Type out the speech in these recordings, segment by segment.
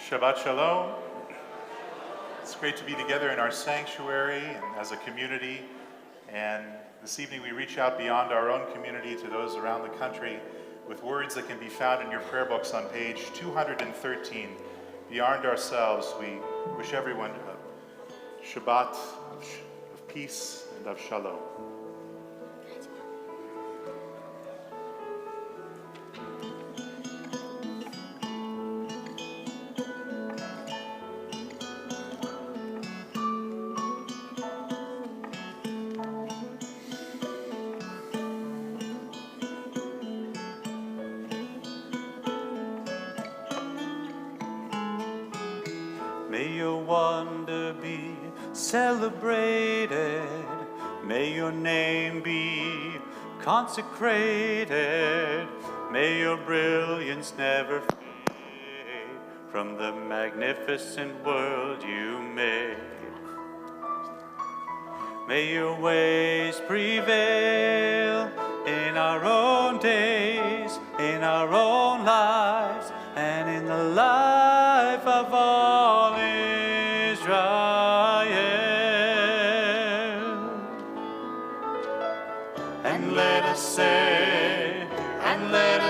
Shabbat Shalom. It's great to be together in our sanctuary and as a community. And this evening we reach out beyond our own community to those around the country with words that can be found in your prayer books on page 213. Beyond ourselves, we wish everyone a Shabbat of peace and of Shalom. May your wonder be celebrated. May your name be consecrated. May your brilliance never fade from the magnificent world you made. May your ways prevail in our own days, in our own lives, and in the life of all Israel. And let us say, Amen.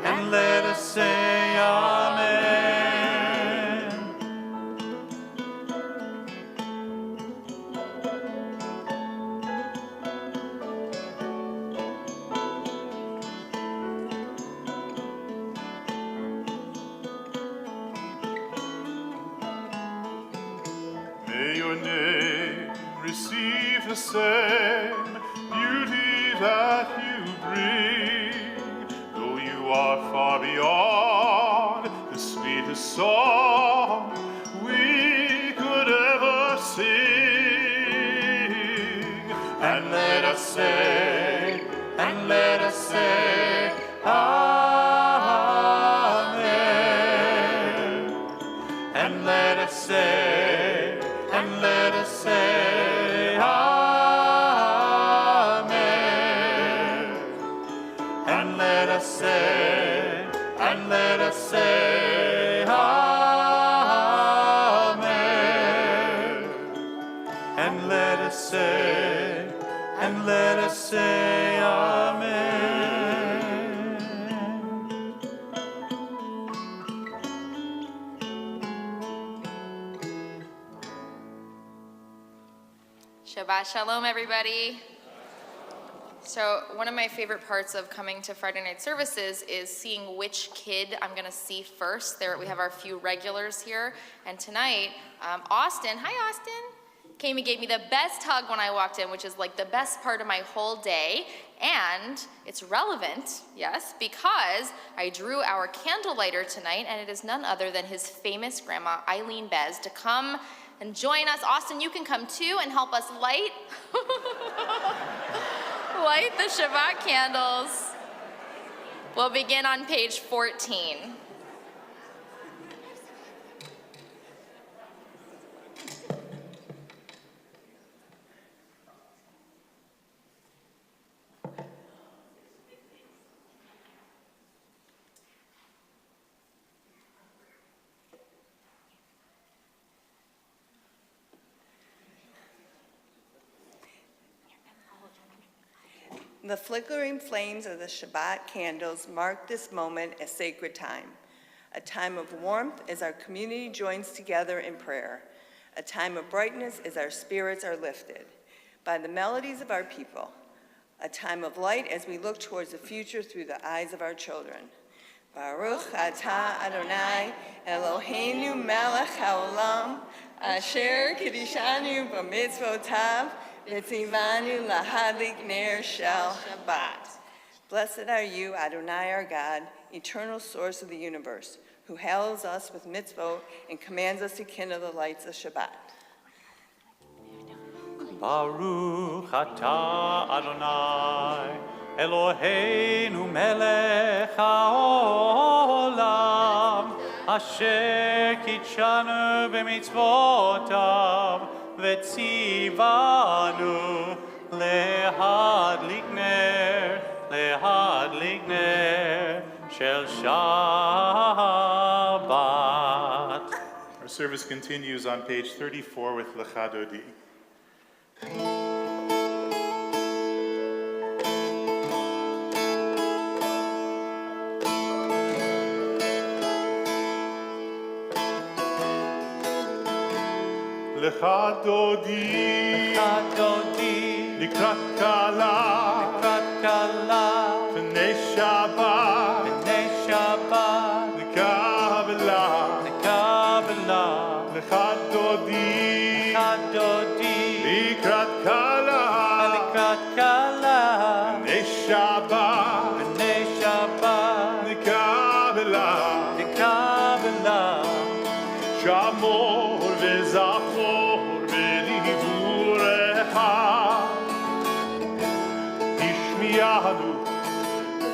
And let us say, Amen. May your name receive the same beauty that you bring, though you are far beyond the sweetest song we could ever sing. And let us say, Amen. And let us say, Amen. And let us say, Amen. And let us say, Amen. Shabbat Shalom, everybody. So one of my favorite parts of coming to Friday night services is seeing which kid I'm going to see first. There we have our few regulars here. And tonight, Austin, hi Austin, came and gave me the best hug when I walked in, which is like the best part of my whole day. And it's relevant, yes, because I drew our candle lighter tonight, and it is none other than his famous grandma, Eileen Bez, to come and join us. Austin, you can come too and help us light light the Shabbat candles. We'll begin on page 14. The flickering flames of the Shabbat candles mark this moment a sacred time, a time of warmth as our community joins together in prayer, a time of brightness as our spirits are lifted by the melodies of our people, a time of light as we look towards the future through the eyes of our children. Baruch atah Adonai Eloheinu melech haolam asher kiddushanu b'mitzvotav v'tzivanu lahadlik ner shel Shabbat. Blessed are you, Adonai our God, eternal source of the universe, who hails us with mitzvot and commands us to kindle the lights of Shabbat. Baruch atah Adonai Eloheinu melech haolam asher kitshanu b'mitzvotav v'tzivanu lehadlik Service continues on page 34 with Lecha Dodi. Lecha Dodi, לקראת כלה, פני שבת, לקבלה, לך דודי, לקראת כלה, פני שבת, לקבלה, שמור וזכור בדיבורך, השמיענו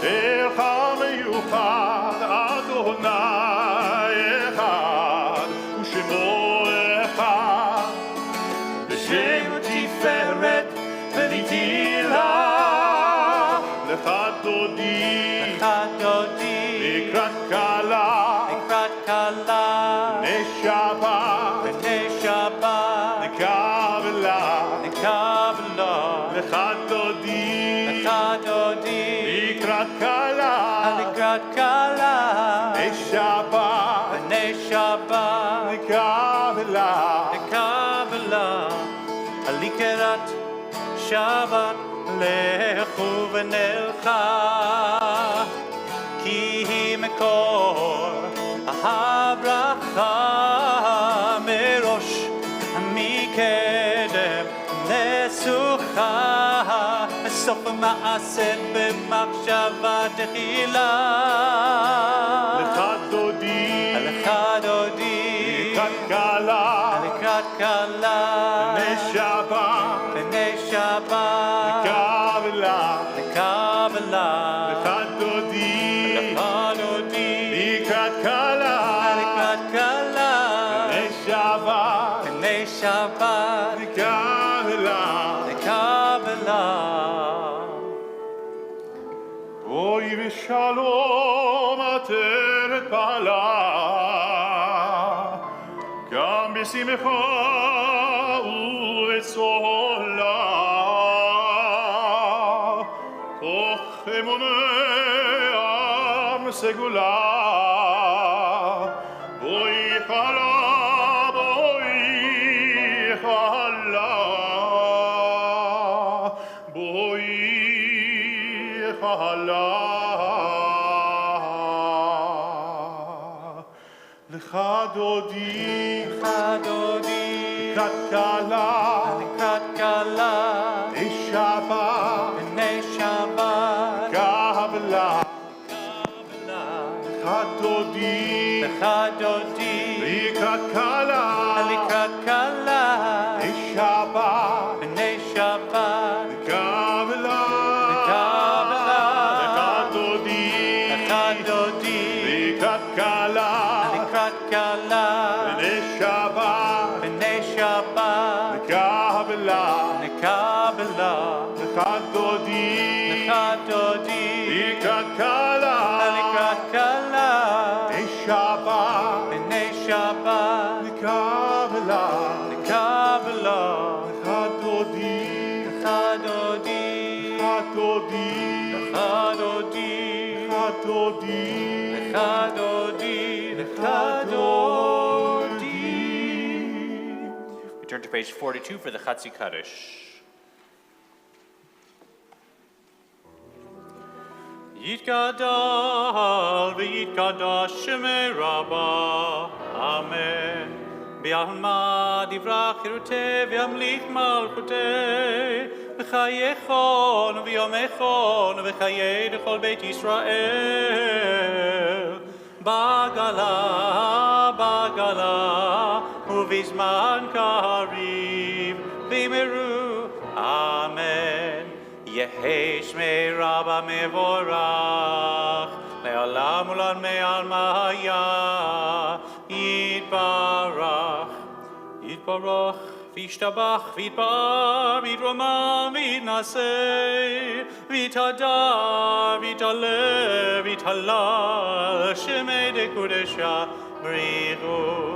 דרך המיוחד, אדוני אחד ושמו אחד, בשם תפארת ונתילה, לך דודי, לקראת כלה, בני שבת, לקבלה, לך דודי, לקראת כלה, בני שבת, לקבלה, לקראת שבת לכו ונלכה, כי היא מקור הברכה, מראש מקדם לסוכה, סוף המעשה במחשבה תחילה. לך דודי, לקראת כלה, בני שבת, לקבלה, לך דודי, לקראת כלה, בני שבת, לקבלה. בואי ושלום עטרת פעלה, גם בשמחה ובצהלה, תוך אמוני עם סגולה, בואי חלה, לך דודי, לקראת כלה, בני שבת, קבלה, לך דודי, לקראת כלה, בני שבת, קבלה, לך דודי, לקראת כלה, בני שבת, לקבלה, לך דודי, לקראת כלה, בני שבת, לקבלה, לך דודי, We turn to page 42 for the Chatzi Kaddish. יתגדל ויתקדש שמי רבה, אמן. בעלמא דברה חירותי וימליך מלכותי, בחייכון וביומכון ובחיי לכל בית ישראל. בגלה ובזמן קריב במהרו, אמן. יהי שמי רבה מבורך, לעולם ולעולמי עלמא היה. יתברך וישתבח ויתפאר ויתרומם ויתנשא ויתהדר ויתעלה ויתהלל שמי דקודשה בריחו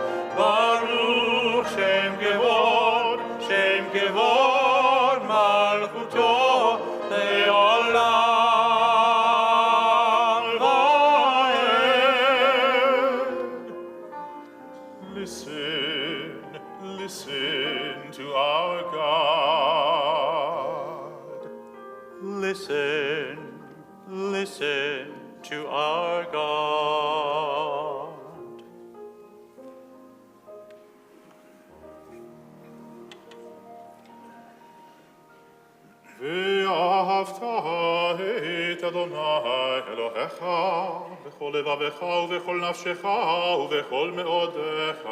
מלכותו לעולם ועד. Listen, listen to our God. Listen, listen to our God. ואהבת את אדוני אלוהיך בכל לבבך ובכל נפשך ובכל מאודיך,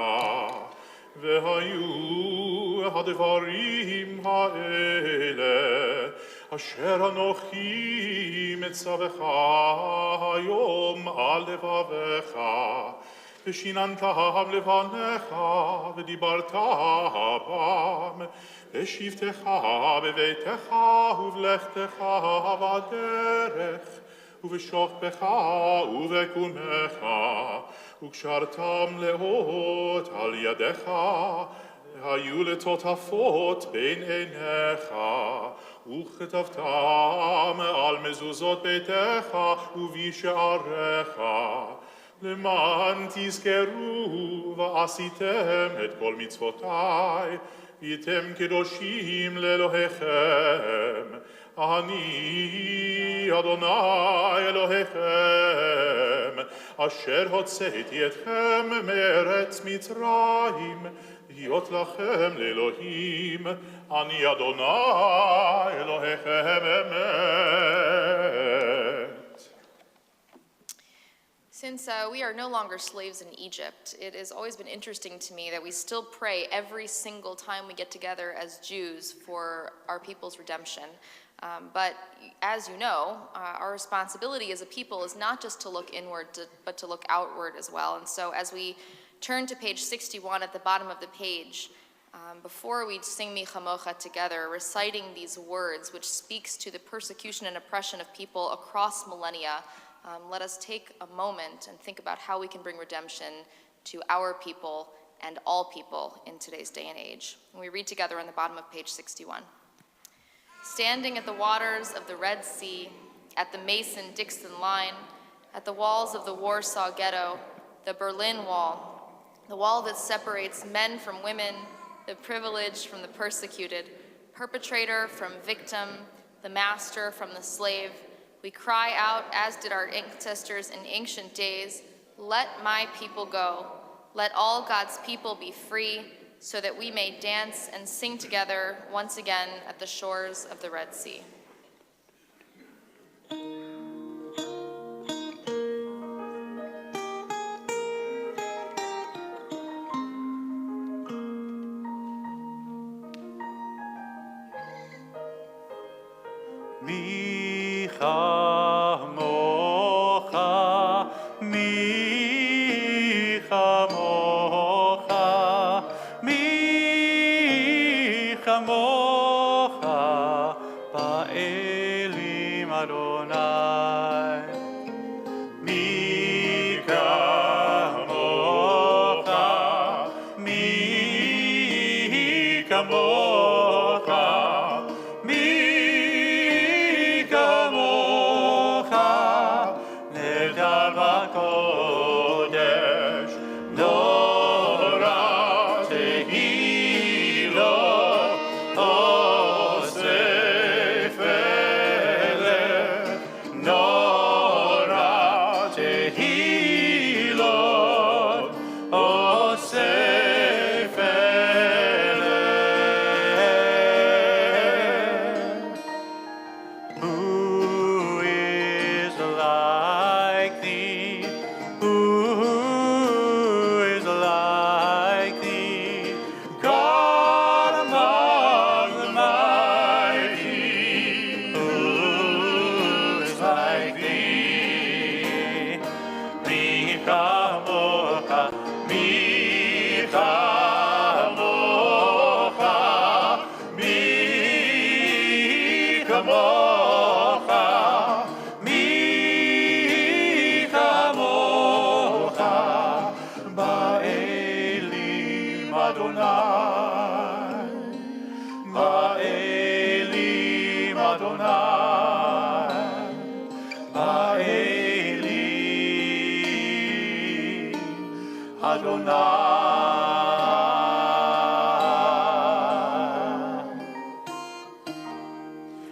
והיו הדברים האלה אשר אנוכי מצווך היום על לבבך, ושיננתם לבניך ודיברת בם, בשבתך בביתך ובלכתך בדרך, ובשוכבך ובקומך, וקשרתם לאות על ידך, והיו לטוטפות בין עיניך, וכתבתם על מזוזות ביתך ובשעריך, למען תזכרו ועשיתם את כל מצוותיי, והייתם קדושים לאלוהיכם. אני אדוני אלוהיכם, אשר הוצאתי אתכם מארץ מצרים, להיות לכם לאלוהים. אני אדוני אלוהיכם אמת. Since we are no longer slaves in Egypt, it has always been interesting to me that we still pray every single time we get together as Jews for our people's redemption. But as you know, our responsibility as a people is not just to look inward, but to look outward as well. And so as we turn to page 61 at the bottom of the page, before we sing Mi Chamocha together, reciting these words, which speaks to the persecution and oppression of people across millennia, let us take a moment and think about how we can bring redemption to our people and all people in today's day and age. And we read together on the bottom of page 61. Standing at the waters of the Red Sea, at the Mason-Dixon line, at the walls of the Warsaw Ghetto, the Berlin Wall, the wall that separates men from women, the privileged from the persecuted, perpetrator from victim, the master from the slave, we cry out, as did our ancestors in ancient days, let my people go. Let all God's people be free, so that we may dance and sing together once again at the shores of the Red Sea. Mi chamocha, mi chamocha, mi chamocha, ba'elim Adonai. Mi chamocha, mi chamocha, mi No Adonai, Ha'eli, Adonai.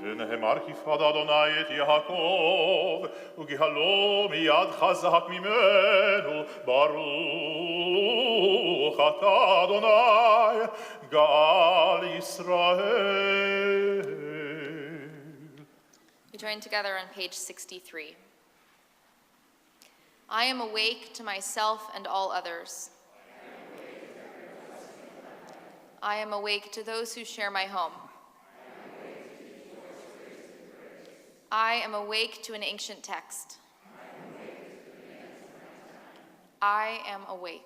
ונאמר כפרד אדוני את יעקב, וגהלו מיד חזק ממנו, ברוך אתה אדוני, גאל ישראל. We join together on page 63. I am awake to myself and all others. I am awake to those who share my home. I am awake to an ancient text. I am awake.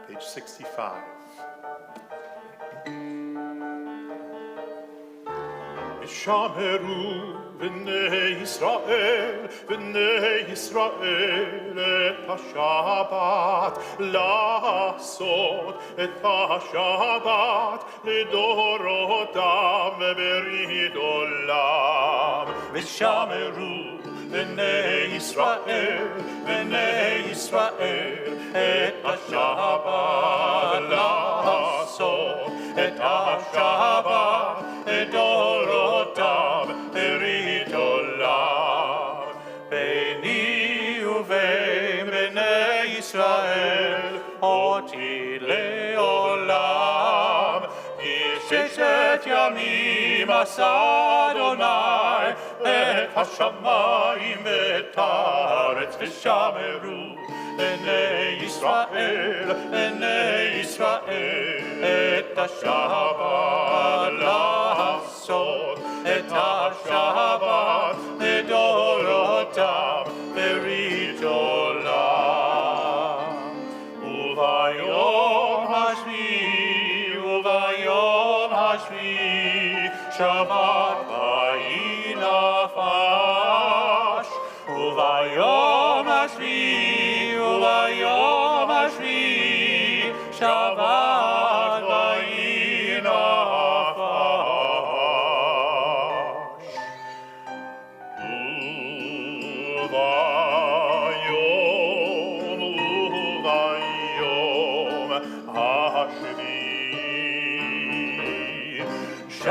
Page 65. שמרו בני ישראל את השבת, לעשות את השבת לדורותם ברית עולם. ושמרו בני ישראל את השבת, לעשות את השבת לדורותם ברית עולם. ביני ובין בני ישראל אותי לעולם, כי ששת ימים עשה אדוני את השמיים ואת הארץ, ושמרו בני ישראל את השבת, לעשות את השבת לדורותם ברית עולם. וביום השביעי שבת ויהי נפש. וביום השביעי שבת ויהי נפש. וביום השביעי שבת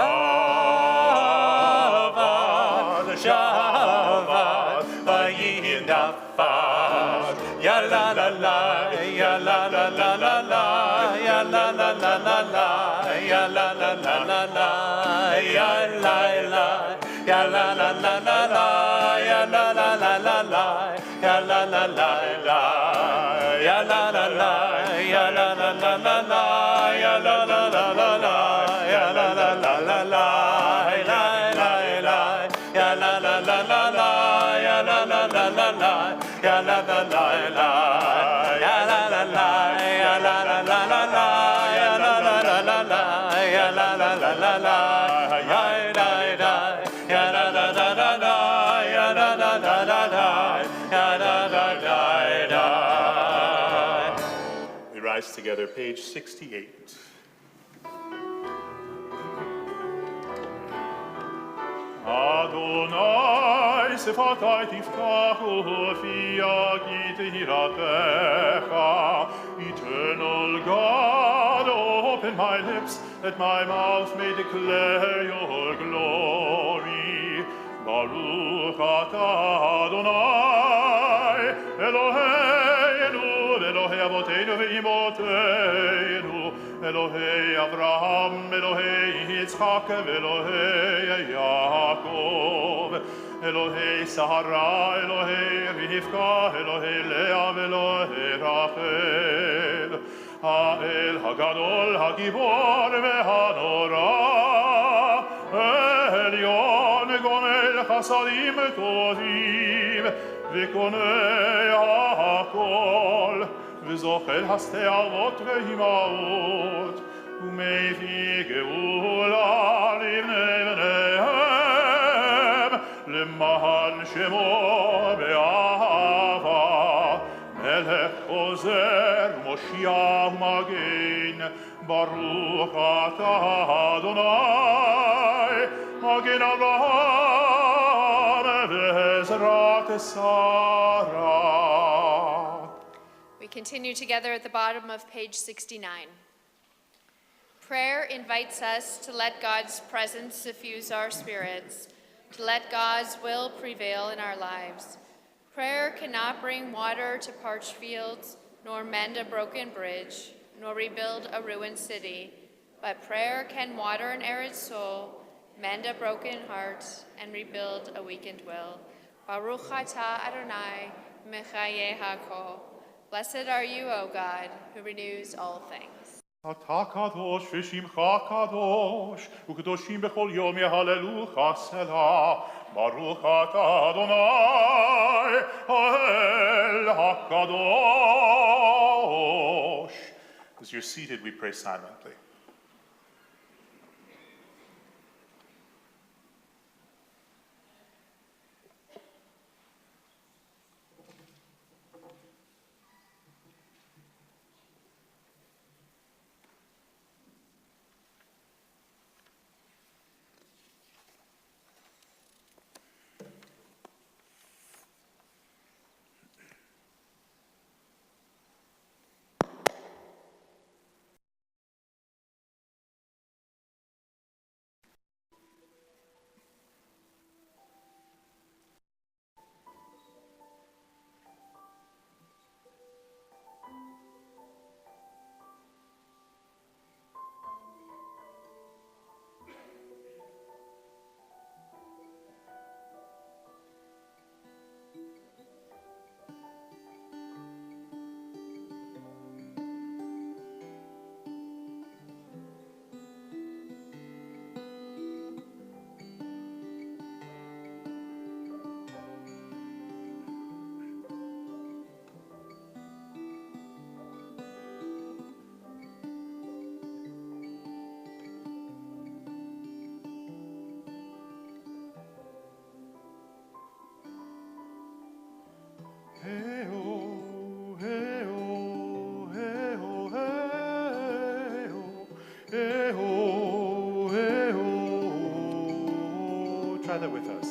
ויהי נפש. יא לה לה לה, יא לה לה לה לה לה, יא לה לה לה לה לה, יא לה לה לה לה לה, יא לה לה, יא לה לה לה לה לה, יא לה לה לה לה לה, יא לה לה לה לה, יא לה לה לה, יא לה לה לה לה לה, יא לה לה לה לה לה, יא לה לה לה לה לה, יא לה לה לה לה לה, יא לה לה לה לה לה, יא לה לה לה לה, יא לה לה לה, יא לה לה לה לה לה, יא לה לה לה לה לה, יא לה לה לה לה לה, יא לה לה לה לה לה, יא לה לה לה לה לה, יא לה לה לה. We rise together, page 68. Adonai sefatai tifkachu fi yagit hiratecha. Eternal God, open my lips, that my mouth may declare your glory. Baruch atah Adonai, Eloheinu, Elohei avoteinu ve'imoteinu, Elohei Avraham, Elohei Yitzchak, Elohei Yaakov, Elohei Sahara, Elohei Rivka, Elohei Leah, Elohei Rachel, Ha'el Hagadol, Hagibor ve'hanora, Elyon gonel chasadim tovim, v'konei hakol, וזוכר הסתערות והימאות, ומביא גאולה לבני בניהם, למען שמו באהבה, מלך כל עוזר ומושיע ומגן, ברוך אתה אדוני, מגן אברהם ועזרת שרה. We continue together at the bottom of page 69. Prayer invites us to let God's presence suffuse our spirits, to let God's will prevail in our lives. Prayer cannot bring water to parched fields, nor mend a broken bridge, nor rebuild a ruined city, but prayer can water an arid soul, mend a broken heart, and rebuild a weakened will. Baruch atah Adonai mechaye hakol. Blessed are you, O God, who renews all things. אתה קדוש ושמך קדוש, וקדושים בכל יום יהללוך סלה. ברוך אתה אדוני, האל הקדוש. As you're seated, we pray silently. Try that with us.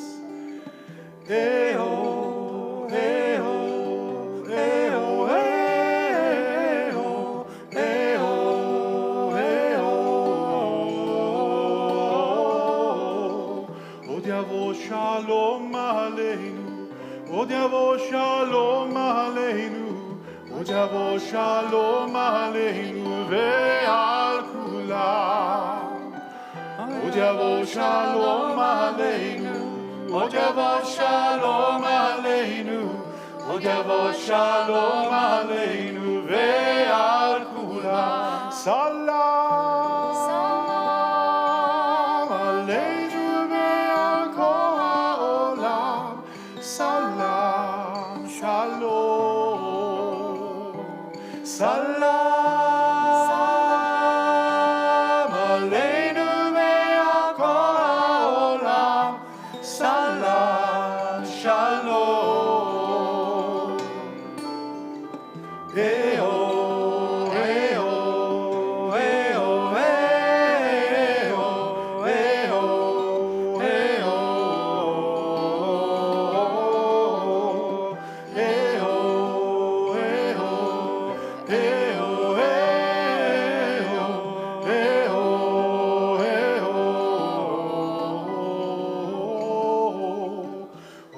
עוד יבוא שלום עלינו, עוד יבוא שלום עלינו, עוד יבוא שלום עלינו ועל כולם. עוד יבוא שלום עלינו, עוד יבוא שלום עלינו, עוד יבוא שלום עלינו ועל כולם. סלאם עלינו ועל כל העולם, סלאם שלום, סלאם עלינו ועל כל העולם, סלאם שלום.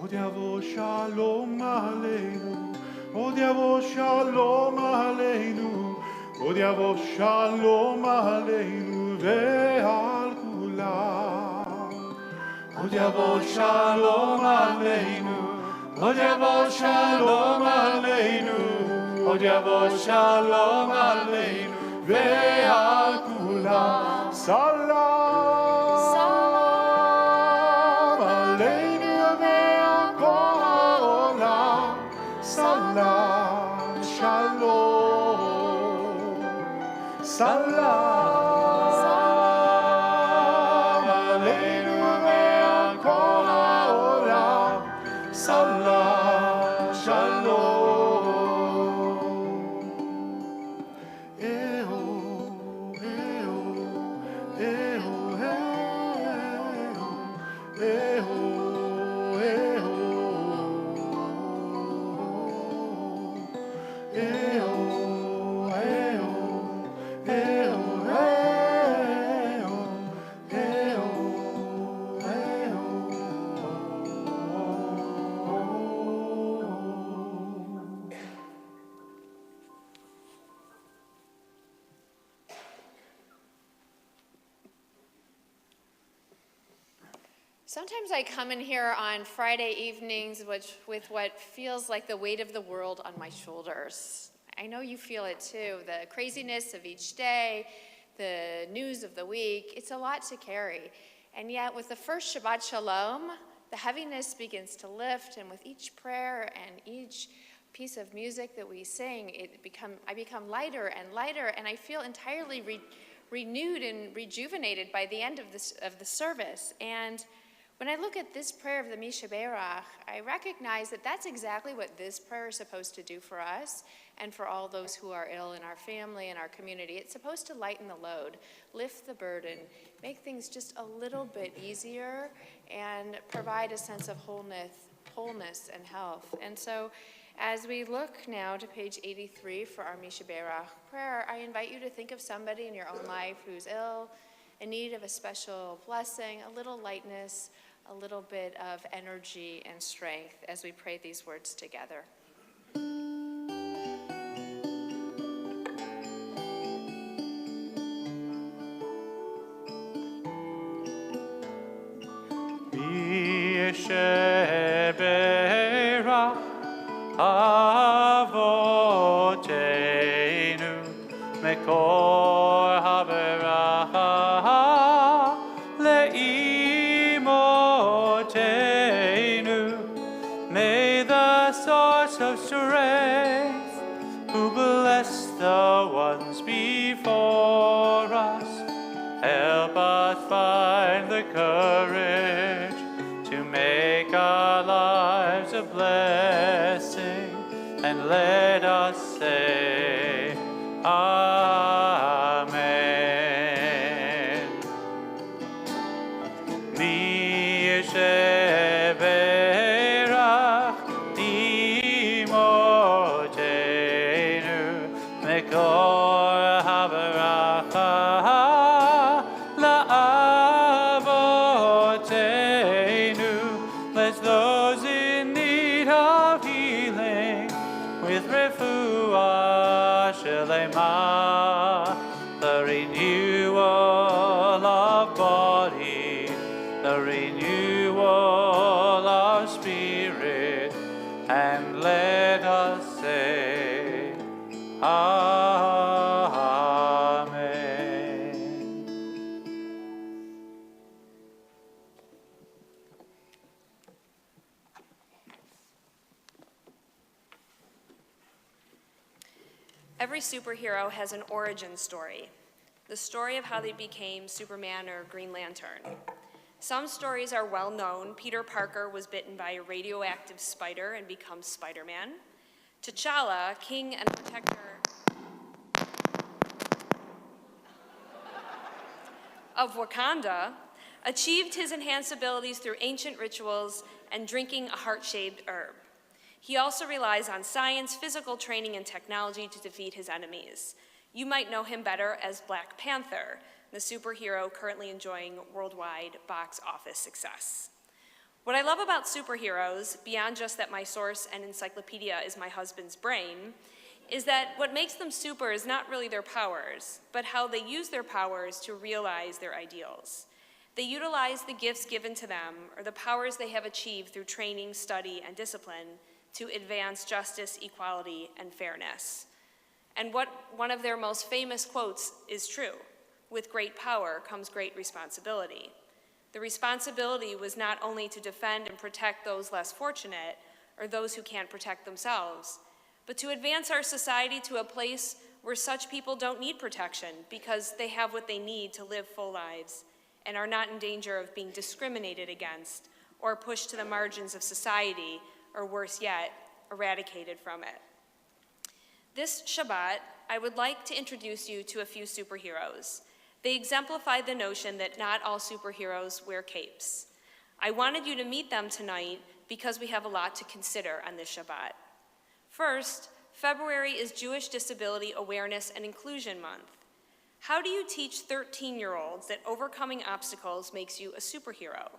עוד יבוא שלום עלינו, עוד יבוא שלום עלינו, עוד יבוא שלום עלינו ועל כולם. עוד יבוא שלום עלינו, עוד יבוא שלום עלינו, עוד יבוא שלום עלינו ועל כולם. סלאם עלינו ועל כל העולם, סלאם שלום, סלאם עלינו ועל כל העולם, סלאם שלום. Sometimes I come in here on Friday evenings with what feels like the weight of the world on my shoulders. I know you feel it too, the craziness of each day, the news of the week. It's a lot to carry. And yet with the first Shabbat Shalom, the heaviness begins to lift, and with each prayer and each piece of music that we sing, I become lighter and lighter, and I feel entirely renewed and rejuvenated by the end of the service. And when I look at this prayer of the Mishaberach, I recognize that that's exactly what this prayer is supposed to do for us and for all those who are ill in our family and our community. It's supposed to lighten the load, lift the burden, make things just a little bit easier, and provide a sense of wholeness and health. And so as we look now to page 83 for our Mishaberach prayer, I invite you to think of somebody in your own life who's ill, in need of a special blessing, a little lightness, a little bit of energy and strength as we pray these words together. Mishaberach Avoteinu Mekor HaBeracha Le'imotenu. May the source of strength, who bless the ones before us, help us find the courage to make our lives a blessing, and let us say, Amen. Mishaberach imotenu mekor haberacha la'avotenu. Bless those in need of healing with refuah shelema, the renewal of body, the renewal of spirit, and let us say, Amen. Every superhero has an origin story, the story of how they became Superman or Green Lantern. Some stories are well known. Peter Parker was bitten by a radioactive spider and becomes Spider-Man. T'Challa, king and protector of Wakanda, achieved his enhanced abilities through ancient rituals and drinking a heart-shaped herb. He also relies on science, physical training, and technology to defeat his enemies. You might know him better as Black Panther, the superhero currently enjoying worldwide box office success. What I love about superheroes, beyond just that my source and encyclopedia is my husband's brain, is that what makes them super is not really their powers, but how they use their powers to realize their ideals. They utilize the gifts given to them or the powers they have achieved through training, study, and discipline to advance justice, equality, and fairness. And one of their most famous quotes is true: with great power comes great responsibility. The responsibility was not only to defend and protect those less fortunate or those who can't protect themselves, but to advance our society to a place where such people don't need protection because they have what they need to live full lives and are not in danger of being discriminated against or pushed to the margins of society, or worse yet, eradicated from it. This Shabbat, I would like to introduce you to a few superheroes. They exemplify the notion that not all superheroes wear capes. I wanted you to meet them tonight because we have a lot to consider on this Shabbat. First, February is Jewish Disability Awareness and Inclusion Month. How do you teach 13-year-olds that overcoming obstacles makes you a superhero?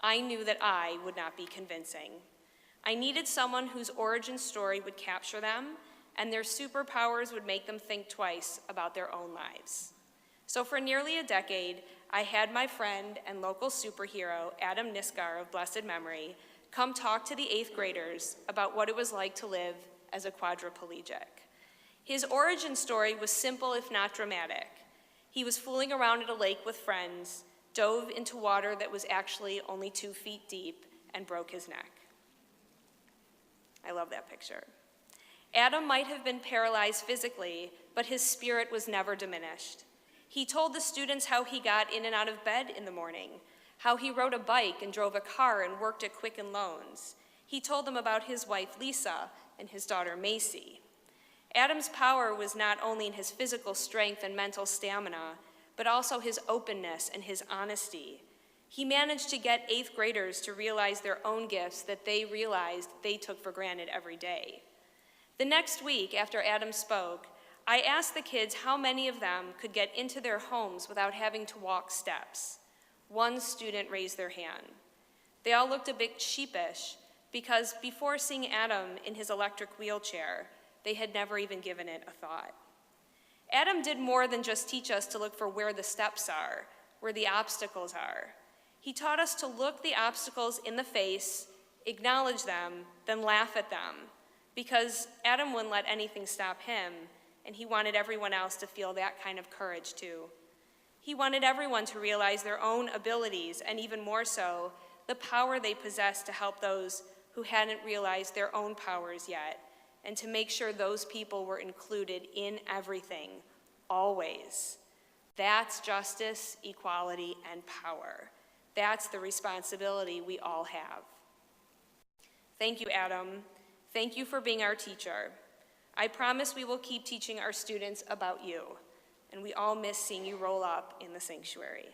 I knew that I would not be convincing. I needed someone whose origin story would capture them and their superpowers would make them think twice about their own lives. So for nearly a decade, I had my friend and local superhero, Adam Niskar of blessed memory, come talk to the 8th graders about what it was like to live as a quadriplegic. His origin story was simple if not dramatic. He was fooling around at a lake with friends, dove into water that was actually only 2 feet deep, and broke his neck. I love that picture. Adam might have been paralyzed physically, but his spirit was never diminished. He told the students how he got in and out of bed in the morning, how he rode a bike and drove a car and worked at Quicken Loans. He told them about his wife, Lisa, and his daughter, Macy. Adam's power was not only in his physical strength and mental stamina, but also his openness and his honesty. He managed to get 8th graders to realize their own gifts that they realized they took for granted every day. The next week, after Adam spoke, I asked the kids how many of them could get into their homes without having to walk steps. One student raised their hand. They all looked a bit sheepish because before seeing Adam in his electric wheelchair, they had never even given it a thought. Adam did more than just teach us to look for where the steps are, where the obstacles are. He taught us to look the obstacles in the face, acknowledge them, then laugh at them, because Adam wouldn't let anything stop him, and he wanted everyone else to feel that kind of courage too. He wanted everyone to realize their own abilities, and even more so, the power they possessed to help those who hadn't realized their own powers yet, and to make sure those people were included in everything, always. That's justice, equality, and power. That's the responsibility we all have. Thank you, Adam. Thank you for being our teacher. I promise we will keep teaching our students about you, and we all miss seeing you roll up in the sanctuary.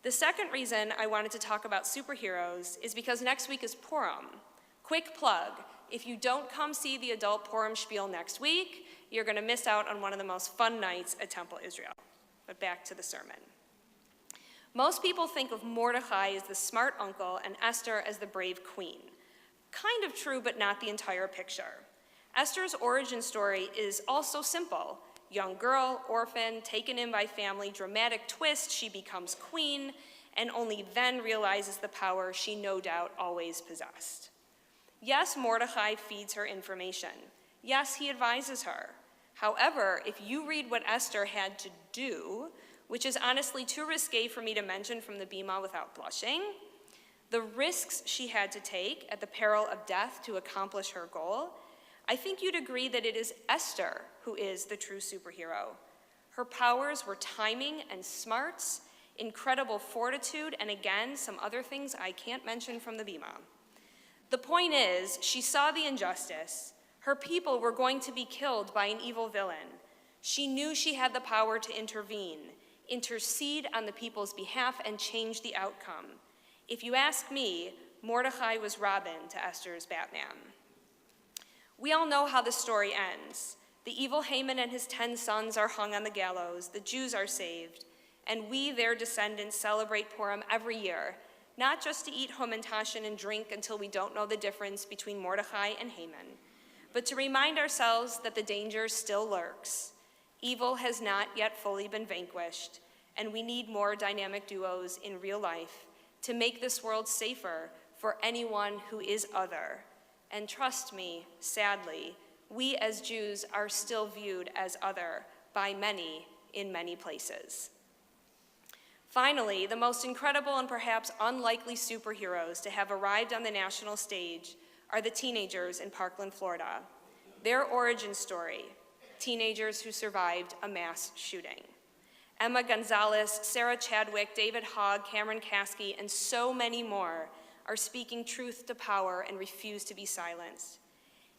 The second reason I wanted to talk about superheroes is because next week is Purim. Quick plug, if you don't come see the adult Purim spiel next week, you're gonna miss out on one of the most fun nights at Temple Israel. But back to the sermon. Most people think of Mordecai as the smart uncle and Esther as the brave queen. Kind of true, but not the entire picture. Esther's origin story is also simple. Young girl, orphan, taken in by family, dramatic twist, she becomes queen, and only then realizes the power she no doubt always possessed. Yes, Mordecai feeds her information. Yes, he advises her. However, if you read what Esther had to do, which is honestly too risque for me to mention from the Bima without blushing, the risks she had to take at the peril of death to accomplish her goal, I think you'd agree that it is Esther who is the true superhero. Her powers were timing and smarts, incredible fortitude, and again, some other things I can't mention from the Bima. The point is, she saw the injustice. Her people were going to be killed by an evil villain. She knew she had the power to intercede on the people's behalf, and change the outcome. If you ask me, Mordecai was Robin to Esther's Batman. We all know how the story ends. The evil Haman and his 10 sons are hung on the gallows, the Jews are saved, and we, their descendants, celebrate Purim every year, not just to eat hamantashen and drink until we don't know the difference between Mordecai and Haman, but to remind ourselves that the danger still lurks. Evil has not yet fully been vanquished, and we need more dynamic duos in real life to make this world safer for anyone who is other. And trust me, sadly, we as Jews are still viewed as other by many in many places. Finally, the most incredible and perhaps unlikely superheroes to have arrived on the national stage are the teenagers in Parkland, Florida. Their origin story, teenagers who survived a mass shooting. Emma Gonzalez, Sarah Chadwick, David Hogg, Cameron Kasky, and so many more are speaking truth to power and refuse to be silenced.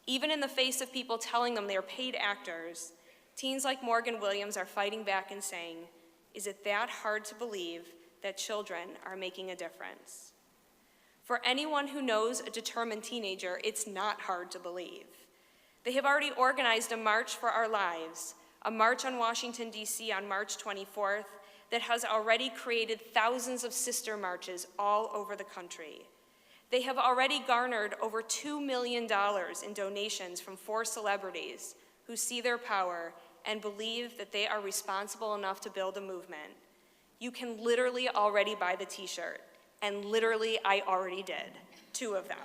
Even in the face of people telling them they are paid actors, teens like Morgan Williams are fighting back and saying, is it that hard to believe that children are making a difference? For anyone who knows a determined teenager, it's not hard to believe. They have already organized a March for Our Lives, a march on Washington, D.C. on March 24th that has already created thousands of sister marches all over the country. They have already garnered over $2 million in donations from 4 celebrities who see their power and believe that they are responsible enough to build a movement. You can literally already buy the t-shirt, and literally I already did, 2 of them.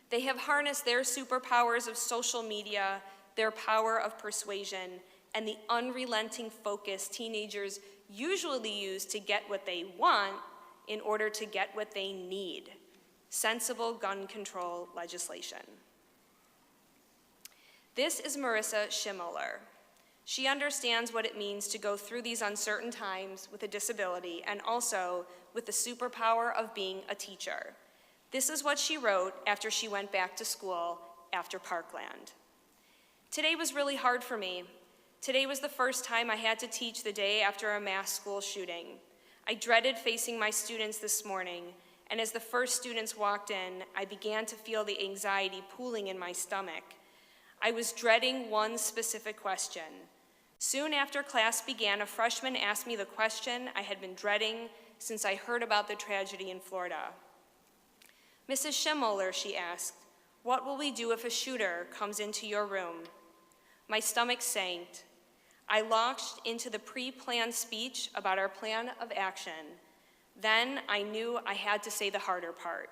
They have harnessed their superpowers of social media, their power of persuasion, and the unrelenting focus teenagers usually use to get what they want in order to get what they need: sensible gun control legislation. This is Marissa Schimoller. She understands what it means to go through these uncertain times with a disability and also with the superpower of being a teacher. This is what she wrote after she went back to school after Parkland. Today was really hard for me. Today was the first time I had to teach the day after a mass school shooting. I dreaded facing my students this morning, and as the first students walked in, I began to feel the anxiety pooling in my stomach. I was dreading one specific question. Soon after class began, a freshman asked me the question I had been dreading since I heard about the tragedy in Florida. "Mrs. Schimoller," she asked, "what will we do if a shooter comes into your room?" My stomach sank. I launched into the pre-planned speech about our plan of action. Then I knew I had to say the harder part.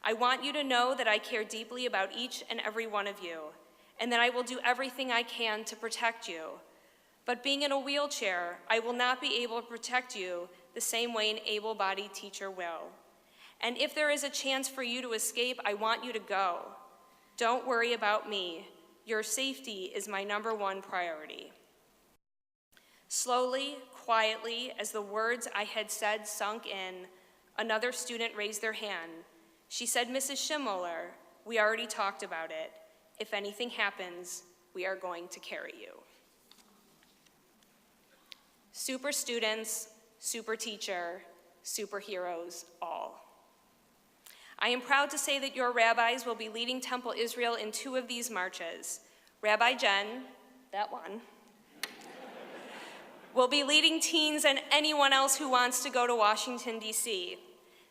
I want you to know that I care deeply about each and every one of you, and that I will do everything I can to protect you. But being in a wheelchair, I will not be able to protect you the same way an able-bodied teacher will. And if there is a chance for you to escape, I want you to go. Don't worry about me. Your safety is my #1 priority. Slowly, quietly, as the words I had said sunk in, another student raised their hand. She said, "Mrs. Schimoller, we already talked about it. If anything happens, we are going to carry you." Super students, super teacher, superheroes all. I am proud to say that your rabbis will be leading Temple Israel in 2 of these marches. Rabbi Jen, that one, will be leading teens and anyone else who wants to go to Washington, D.C.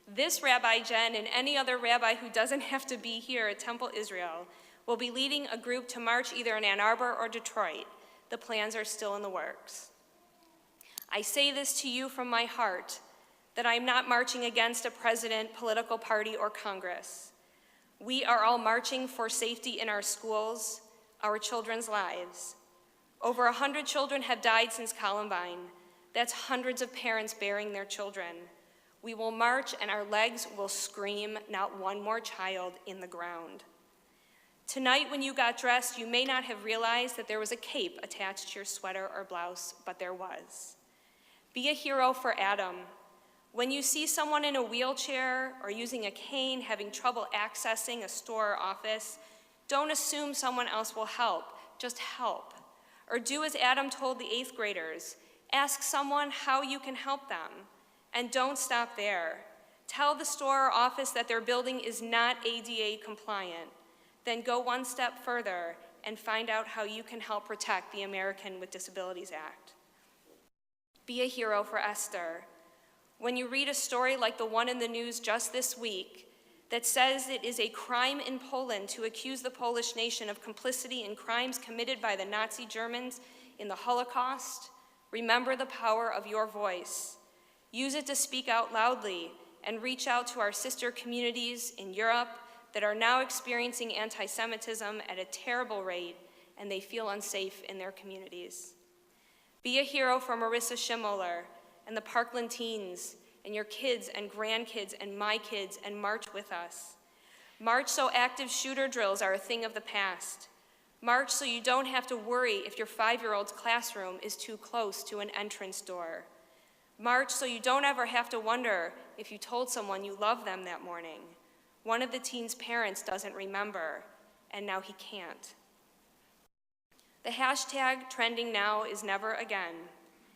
This Rabbi Jen and any other rabbi who doesn't have to be here at Temple Israel will be leading a group to march either in Ann Arbor or Detroit. The plans are still in the works. I say this to you from my heart, that I am not marching against a president, political party, or Congress. We are all marching for safety in our schools, our children's lives. Over 100 children have died since Columbine. That's hundreds of parents burying their children. We will march and our legs will scream, not one more child in the ground. Tonight when you got dressed, you may not have realized that there was a cape attached to your sweater or blouse, but there was. Be a hero for Adam. When you see someone in a wheelchair or using a cane having trouble accessing a store or office, don't assume someone else will help, just help. Or do as Adam told the 8th graders, ask someone how you can help them. And don't stop there. Tell the store or office that their building is not ADA compliant. Then go one step further and find out how you can help protect the American with Disabilities Act. Be a hero for Esther. When you read a story like the one in the news just this week that says it is a crime in Poland to accuse the Polish nation of complicity in crimes committed by the Nazi Germans in the Holocaust, remember the power of your voice. Use it to speak out loudly and reach out to our sister communities in Europe that are now experiencing anti-Semitism at a terrible rate and they feel unsafe in their communities. Be a hero for Marissa Schimoller and the Parkland teens and your kids and grandkids and my kids, and march with us. March so active shooter drills are a thing of the past. March so you don't have to worry if your 5-year-old's classroom is too close to an entrance door. March so you don't ever have to wonder if you told someone you love them that morning. One of the teens' parents doesn't remember, and now he can't. The hashtag trending now is never again.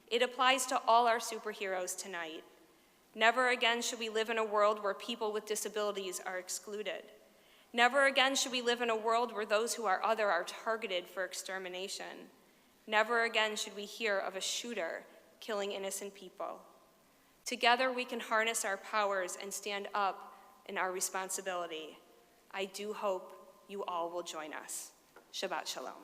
It applies to all our superheroes tonight. Never again should we live in a world where people with disabilities are excluded. Never again should we live in a world where those who are other are targeted for extermination. Never again should we hear of a shooter killing innocent people. Together we can harness our powers and stand up in our responsibility. I do hope you all will join us. Shabbat Shalom.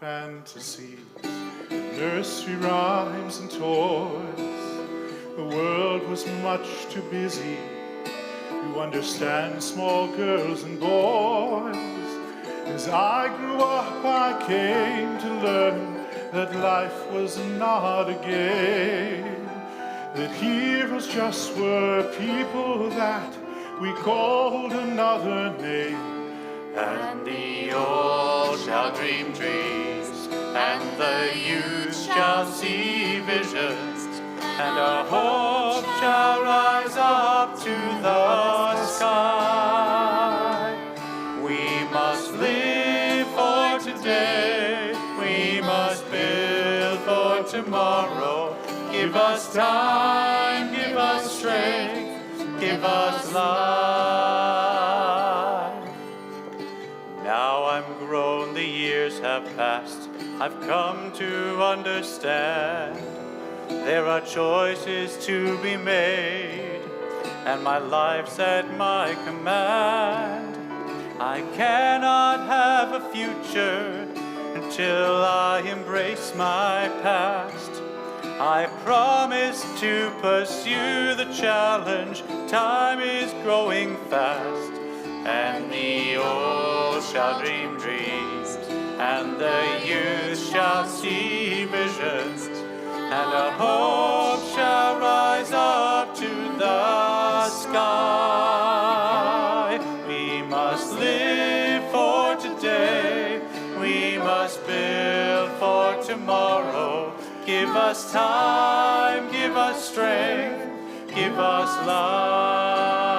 fantasies, nursery rhymes and toys. The world was much too busy to understand small girls and boys. As I grew up, I came to learn that life was not a game, that heroes just were people that we called another name. And the old shall dream dreams, and the youth shall see visions, and our hope shall rise up to the sky. We must live for today, we must build for tomorrow. Give us time, give us strength, give us life. Now I'm grown, the years have passed, I've come to understand there are choices to be made, and my life's at my command. I cannot have a future until I embrace my past. I promise to pursue the challenge, time is growing fast. And the old shall dream dreams, and the youth shall see visions, and our hope shall rise up to the sky. We must live for today, we must build for tomorrow. Give us time, give us strength, give us life.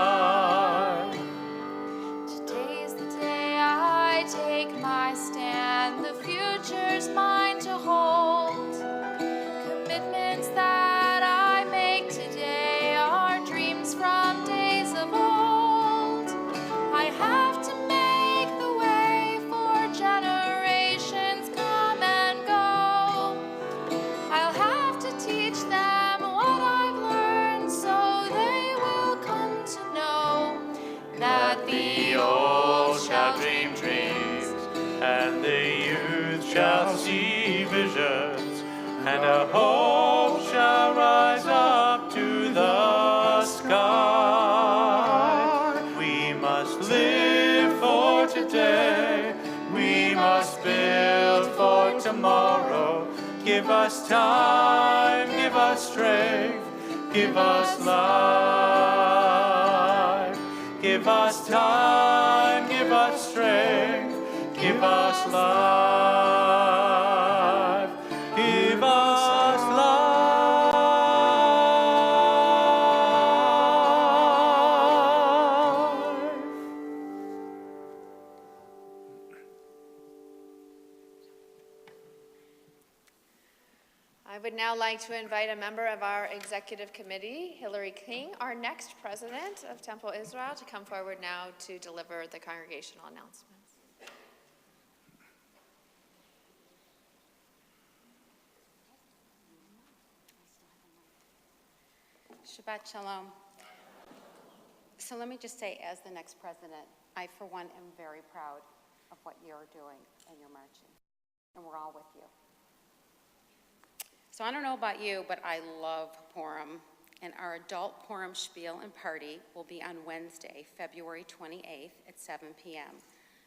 Today's the day I take my stand. The future's mine to hold. Commitments that I make today are dreams from days of old. I have to make the way for generations come and go. I'll have to teach them what I've learned so they will come to know that The old shall dream dreams, and the youth shall see visions, and our hope shall rise up to the sky. We must live for today, we must build for tomorrow. Give us time, give us strength, give us life. Give us time, give us strength, give us life. Give us life. I would now like to invite a member of our executive committee, Hillary King, our next president of Temple Israel, to come forward now to deliver the congregational announcements. Shabbat Shalom. So let me just say, as the next president, I, for one, am very proud of what you're doing and you're marching, and we're all with you. So I don't know about you, but I love Purim, and our adult Purim spiel and party will be on Wednesday, February 28th at 7 p.m.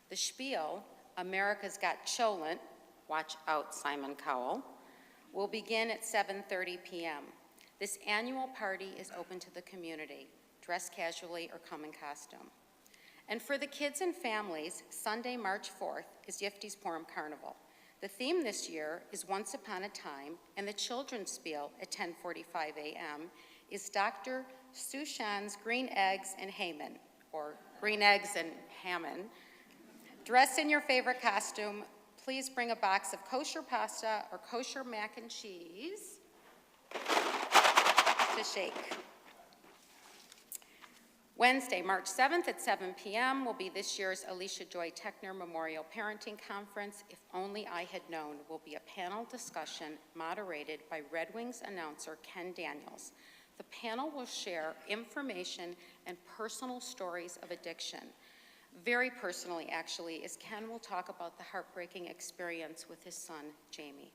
The spiel, America's Got Cholent, watch out Simon Cowell, will begin at 7:30 p.m. This annual party is open to the community. Dress casually or come in costume. And for the kids and families, Sunday, March 4th is Yifty's Purim Carnival. The theme this year is Once Upon a Time, and the children's spiel at 10:45 a.m. is Dr. Sushan's Green Eggs and Haman, or Green Eggs and Hammond. Dress in your favorite costume. Please bring a box of kosher pasta or kosher mac and cheese to shake. Wednesday, March 7th at 7 p.m. will be this year's Alicia Joy Techner Memorial Parenting Conference. If Only I Had Known will be a panel discussion moderated by Red Wings announcer Ken Daniels. The panel will share information and personal stories of addiction. very personally actually, is Ken will talk about the heartbreaking experience with his son, Jamie.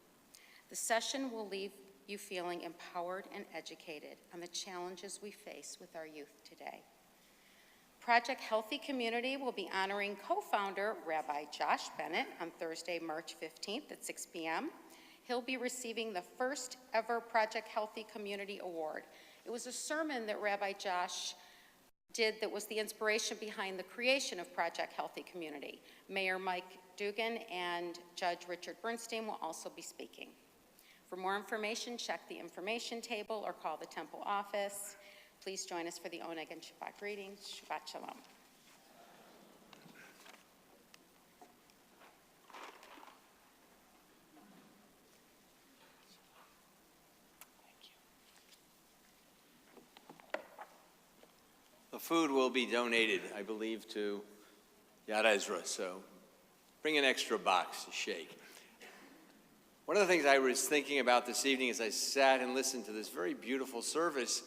The session will leave you feeling empowered and educated on the challenges we face with our youth today. Project Healthy Community will be honoring co-founder Rabbi Josh Bennett on Thursday, March 15th at 6 p.m. He'll be receiving the first ever Project Healthy Community Award. It was a sermon that Rabbi Josh did that was the inspiration behind the creation of Project Healthy Community. Mayor Mike Dugan and Judge Richard Bernstein will also be speaking. For more information, check the information table or call the temple office. Please join us for the Oneg and Shabbat greetings. Shabbat Shalom. The food will be donated, I believe, to Yad Ezra, so bring an extra box to shake. One of the things I was thinking about this evening as I sat and listened to this very beautiful service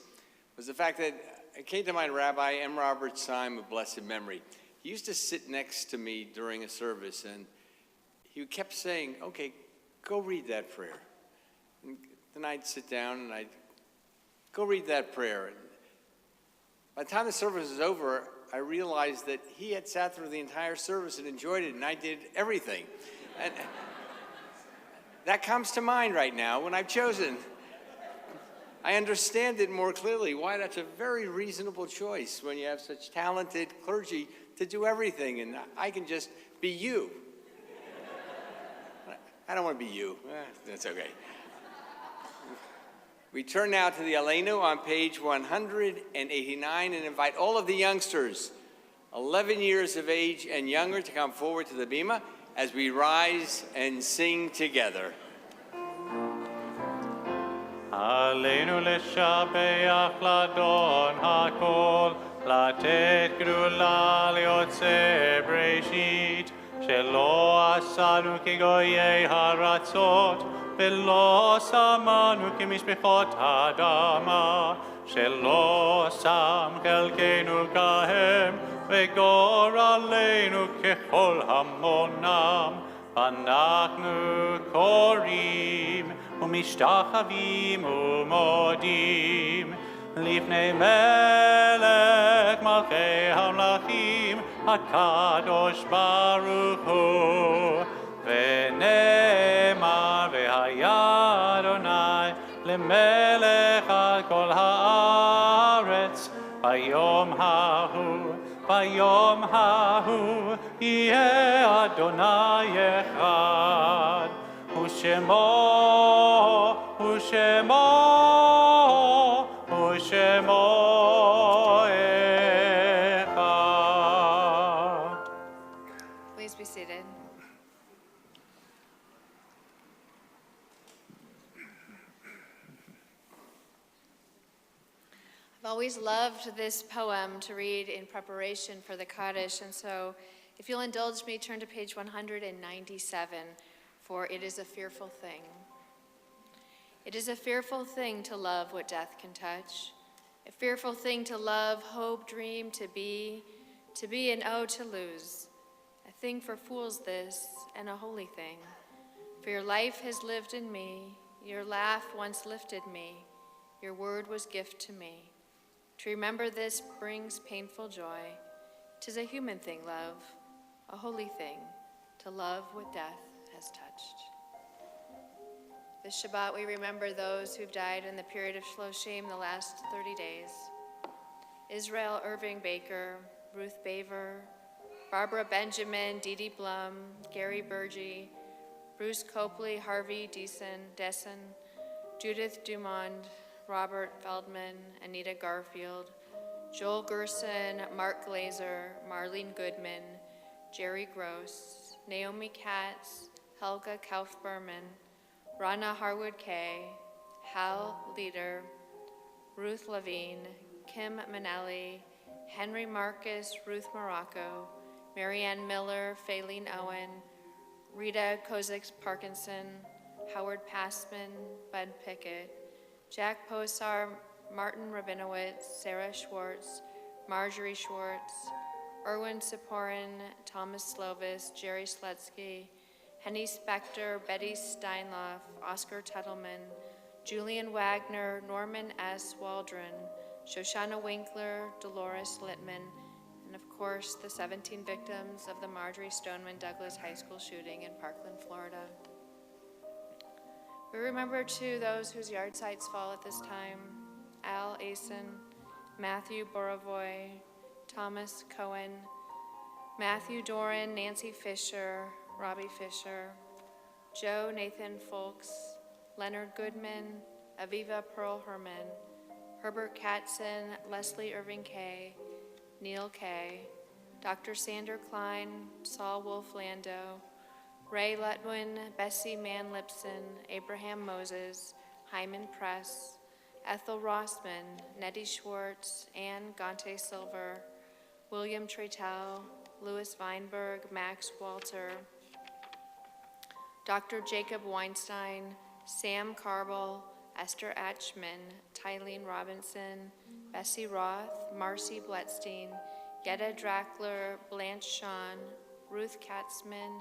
was the fact that it came to mind Rabbi M. Robert Syme of blessed memory. He used to sit next to me during a service, and he kept saying, okay, go read that prayer. And then I'd sit down and I'd go read that prayer. And by the time the service was over, I realized that he had sat through the entire service and enjoyed it, and I did everything. And that comes to mind right now when I've chosen. I understand it more clearly, why that's a very reasonable choice when you have such talented clergy to do everything, and I can just be you. I don't want to be you. That's okay. We turn now to the Aleinu on page 189 and invite all of the youngsters, 11 years of age and younger, to come forward to the bima as we rise and sing together. עלינו לשבח לאדון הכל, לתת גדולה ליוצא בראשית, שלא עשנו כגויי הארצות, ולא שמנו כמשפחות האדמה, שלא שם חלקנו כהם, וגורלנו ככל המונם, אנחנו קוראים ומשתחווים ומודים לפני מלך מלכי המלכים הקדוש ברוך הוא, ונאמר והיה אדוני למלך על כל הארץ ביום ההוא יהיה אדוני אחד, ושמו אחד. Please be seated. I've always loved this poem to read in preparation for the Kaddish, and so if you'll indulge me, turn to page 197, for it is a fearful thing. It is a fearful thing to love what death can touch, a fearful thing to love, hope, dream, to be and oh, to lose. A thing for fools this, and a holy thing. For your life has lived in me, your laugh once lifted me, your word was gift to me. To remember this brings painful joy. 'Tis a human thing, love, a holy thing, to love what death has touched. This Shabbat, we remember those who've died in the period of Shloshim, the last 30 days. Israel Irving Baker, Ruth Baver, Barbara Benjamin, Dee Dee Blum, Gary Burgee, Bruce Copley, Harvey Dessen, Judith Dumond, Robert Feldman, Anita Garfield, Joel Gerson, Mark Glazer, Marlene Goodman, Jerry Gross, Naomi Katz, Helga Kaufberman, Rana Harwood Kay, Hal Leader, Ruth Levine, Kim Manelli, Henry Marcus, Ruth Morocco, Marianne Miller, Faylene Owen, Rita Kozix Parkinson, Howard Passman, Bud Pickett, Jack Posar, Martin Rabinowitz, Sarah Schwartz, Marjorie Schwartz, Erwin Siporin, Thomas Slovis, Jerry Slutsky, Henny Spector, Betty Steinloff, Oscar Tuttleman, Julian Wagner, Norman S. Waldron, Shoshana Winkler, Dolores Littman, and of course, the 17 victims of the Marjorie Stoneman Douglas High School shooting in Parkland, Florida. We remember, too, those whose yard sites fall at this time: Al Asen, Matthew Borovoy, Thomas Cohen, Matthew Doran, Nancy Fisher, Robbie Fisher, Joe Nathan Folks, Leonard Goodman, Aviva Pearl Herman, Herbert Katzen, Leslie Irving Kay, Neil Kay, Dr. Sander Klein, Saul Wolf Lando, Ray Letwin, Bessie Mann Lipson, Abraham Moses, Hyman Press, Ethel Rossman, Nettie Schwartz, Ann Gante Silver, William Tretel, Louis Weinberg, Max Walter, Dr. Jacob Weinstein, Sam Carble, Esther Atchman, Tylene Robinson, Bessie Roth, Marcy Bletstein, Yetta Drackler, Blanche Shawn, Ruth Katzman,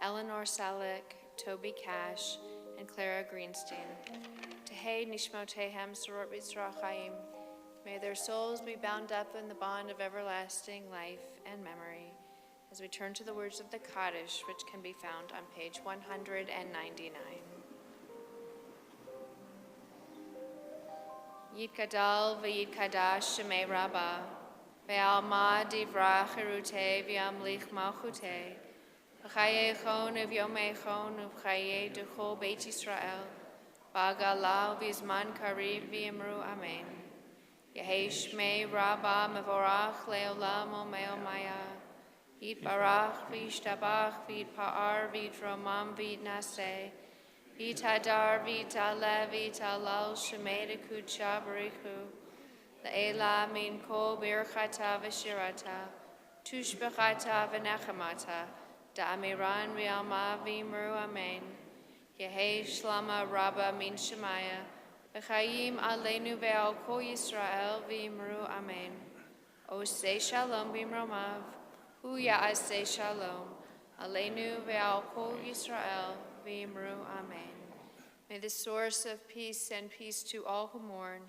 Eleanor Selleck, Toby Cash, and Clara Greenstein. Tehei Nishmotehem Sorot B'Yisra Chaim. May their souls be bound up in the bond of everlasting life and memory, as we turn to the words of the Kaddish, which can be found on page 199. Yitkadal v'yitkadash shemei Rabbah, ve'alma divra chirute v'yamlich malchute, v'chaye chon v'yomei chon v'chaye duchol Beit Yisrael, ba'galal v'zman kariv v'yimru amen. Yehei shmei Rabbah mevorach le'olam u'me'omaya, yitbarach v'yishtabach v'yitpa'ar v'yitromam v'yitnaseh, Vitadar, Vitale, Vitalal, Shemeda Kucha, Barichu, Le'ela, Min Ko, Birchata, Vishirata, Tushbechata, Venechamata, Da'amiran, Rialma, Vimru, Amen, Yehei Shlama, Rabba, Min Shemaya, V'chayim Aleinu Ve'al Ko Yisrael, Vimru, Amen, Osei Shalom, Vimromav, Hu Ya'asei Shalom, Aleinu Ve'al Ko Yisrael, V'imru, Amen. May the source of peace send peace to all who mourn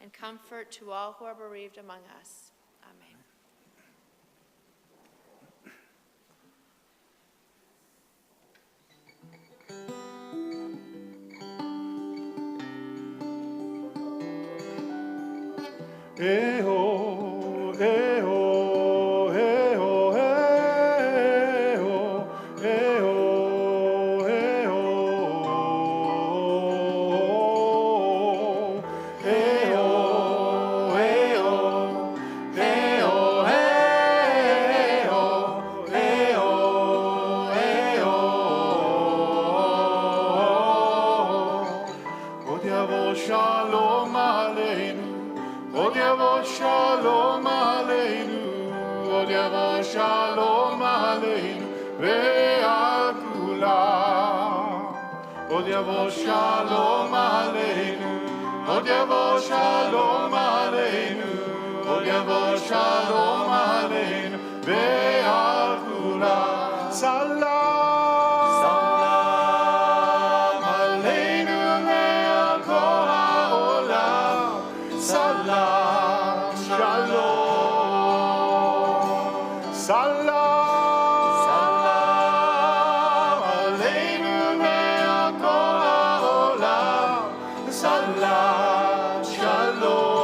and comfort to all who are bereaved among us. Amen. Eho, eho, eho, eho, eho, eho, eho, eho, Od yavo shalom aleinu. Od yavo shalom aleinu, od yavo shalom aleinu, ve'al kulam. Od yavo shalom aleinu, od yavo shalom aleinu, od yavo shalom aleinu, ve'al kulam. Salam aleinu ve'al kol ha'olam. Salam, shalom, salam, salam, aleinu ve'al kol ha'olam, salam, shalom.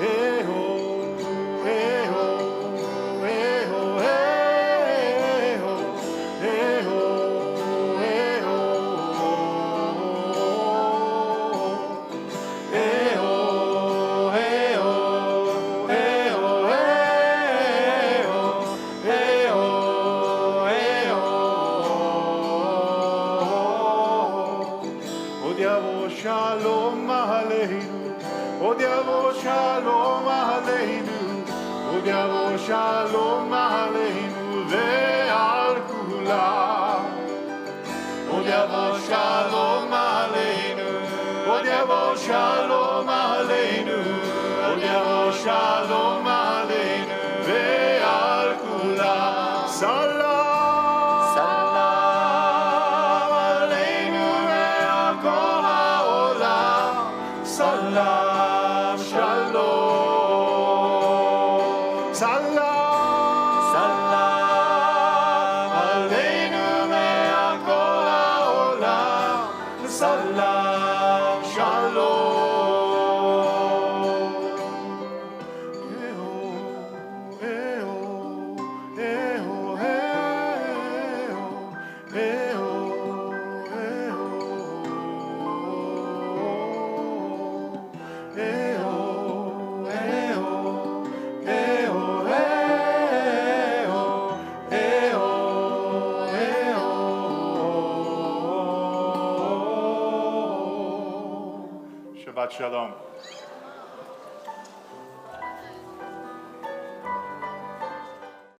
Eho, eho, eho, eho, eho, eho. Shalom aleinu, od yavo shalom aleinu, od yavo shalom aleinu, ve'al kulam. Od yavo shalom aleinu, od yavo shalom aleinu, od yavo shalom shalom aleinu ve'al kulam. Salam aleinu ve'al kol ha'olam. Salam shalom. Salam aleinu ve'al kol ha'olam. Salam shalom. Shabbat Shalom.